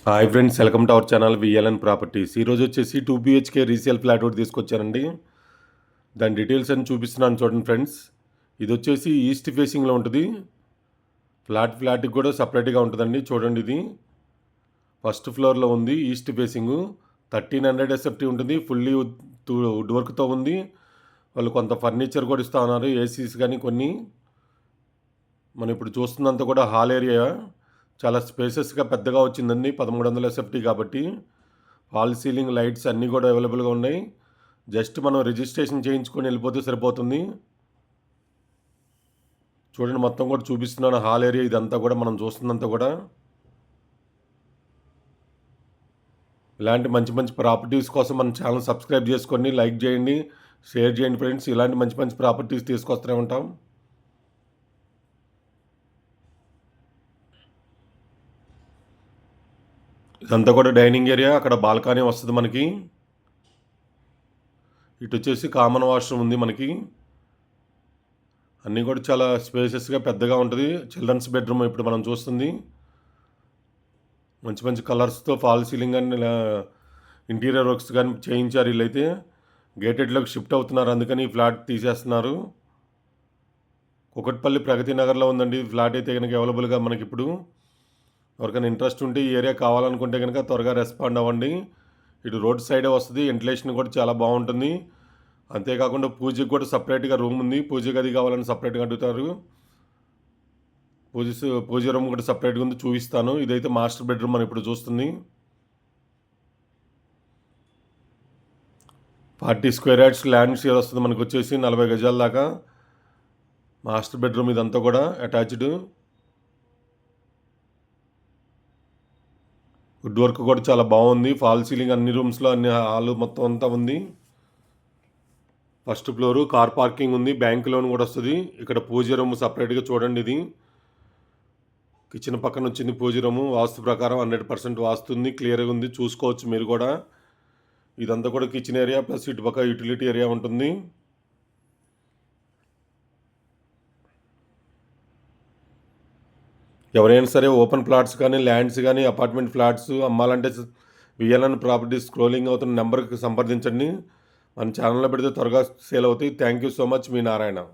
Hi friends, welcome to our channel VLN properties. ఈరోజు వచ్చేసి 2 BHK resale flat ఒకటి తీసుకొచ్చానండి. దాని డీటెయిల్స్ అన్ని చూపిస్తున్నాను చూడండి ఫ్రెండ్స్. ఇది వచ్చేసి ఈస్ట్ ఫేసింగ్లో ఉంటుంది. ఫ్లాట్కి కూడా సపరేట్గా ఉంటుందండి. చూడండి, ఇది ఫస్ట్ ఫ్లోర్లో ఉంది. ఈస్ట్ ఫేసింగ్ 1300 ఎస్ఎఫ్టీ ఉంటుంది. ఫుల్లీ వుడ్ వర్క్తో ఉంది. వాళ్ళు కొంత ఫర్నిచర్ కూడా ఇస్తూ ఉన్నారు, ఏసీస్ కానీ కొన్ని. మనం ఇప్పుడు చూస్తున్నంత కూడా హాల్ ఏరియా చాలా స్పేసెస్గా పెద్దగా వచ్చిందండి. 1300 ఎస్ఎఫ్టీ కాబట్టి ఫాల్ సీలింగ్ లైట్స్ అన్నీ కూడా అవైలబుల్గా ఉన్నాయి. జస్ట్ మనం రిజిస్ట్రేషన్ చేయించుకొని వెళ్ళిపోతే సరిపోతుంది. చూడండి, మొత్తం కూడా చూపిస్తున్నాను హాల్ ఏరియా. ఇదంతా కూడా మనం చూస్తున్నంత కూడా ఇలాంటి మంచి మంచి ప్రాపర్టీస్ కోసం మన ఛానల్ సబ్స్క్రైబ్ చేసుకొని లైక్ చేయండి, షేర్ చేయండి ఫ్రెండ్స్. ఇలాంటి మంచి మంచి ప్రాపర్టీస్ తీసుకొస్తూనే ఉంటాం. ఇదంతా కూడా డైనింగ్ ఏరియా, అక్కడ బాల్కనీ వస్తుంది మనకి. ఇటు వచ్చేసి కామన్ వాష్రూమ్ ఉంది మనకి. అన్నీ కూడా చాలా స్పేసెస్గా పెద్దగా ఉంటుంది. చిల్డ్రన్స్ బెడ్రూమ్ ఇప్పుడు మనం చూస్తుంది. మంచి మంచి కలర్స్తో ఫాల్ సీలింగ్ అని ఇంటీరియర్ వర్క్స్ కానీ చేయించారు. వీళ్ళైతే గేటెడ్లోకి షిఫ్ట్ అవుతున్నారు, అందుకని ఈ ఫ్లాట్ తీసేస్తున్నారు. కుకట్పల్లి ప్రగతి నగర్లో ఉందండి ఫ్లాట్ అయితే కనుక అవైలబుల్గా మనకి. ఇప్పుడు ఎవరికైనా ఇంట్రెస్ట్ ఉంటే ఈ ఏరియా కావాలనుకుంటే కనుక త్వరగా రెస్పాండ్ అవ్వండి. ఇటు రోడ్ సైడే వస్తుంది. వెంటిలేషన్ కూడా చాలా బాగుంటుంది. అంతేకాకుండా పూజకి కూడా సపరేట్గా రూమ్ ఉంది. పూజ గది కావాలని సపరేట్గా అడుగుతారు. పూజ రూమ్ కూడా సపరేట్గా ఉంది, చూపిస్తాను. ఇదైతే మాస్టర్ బెడ్రూమ్ మనం ఇప్పుడు చూస్తుంది. 40 స్క్వేర్ యార్డ్స్ ల్యాండ్ షేర్ వస్తుంది మనకు వచ్చేసి 40 గజాల దాకా. మాస్టర్ బెడ్రూమ్ ఇదంతా కూడా అటాచ్డ్. వుడ్ వర్క్ కూడా చాలా బాగుంది. ఫాల్ సీలింగ్ అన్ని రూమ్స్లో, అన్ని హాల్ మొత్తం అంతా ఉంది. ఫస్ట్ ఫ్లోరు కార్ పార్కింగ్ ఉంది. బ్యాంక్ లోన్ కూడా వస్తుంది. ఇక్కడ పూజ రూమ్ సపరేట్గా చూడండి. ఇది కిచెన్ పక్కన వచ్చింది పూజ రూము. వాస్తు ప్రకారం 100% వాస్తుంది, క్లియర్గా ఉంది, చూసుకోవచ్చు మీరు కూడా. ఇదంతా కూడా కిచెన్ ఏరియా ప్లస్ ఇటు పక్క యూటిలిటీ ఏరియా ఉంటుంది. ఎవరైనా సరే ఓపెన్ ప్లాట్స్ కానీ ల్యాండ్స్ కానీ అపార్ట్మెంట్ ఫ్లాట్స్ అమ్మాలంటే విఎల్ఎన్ ప్రాపర్టీస్ స్క్రోలింగ్ అవుతున్న నెంబర్కి సంప్రదించండి. మన ఛానల్లో పెడితే త్వరగా సేల్ అవుతాయి. Thank you so much, me Narayana.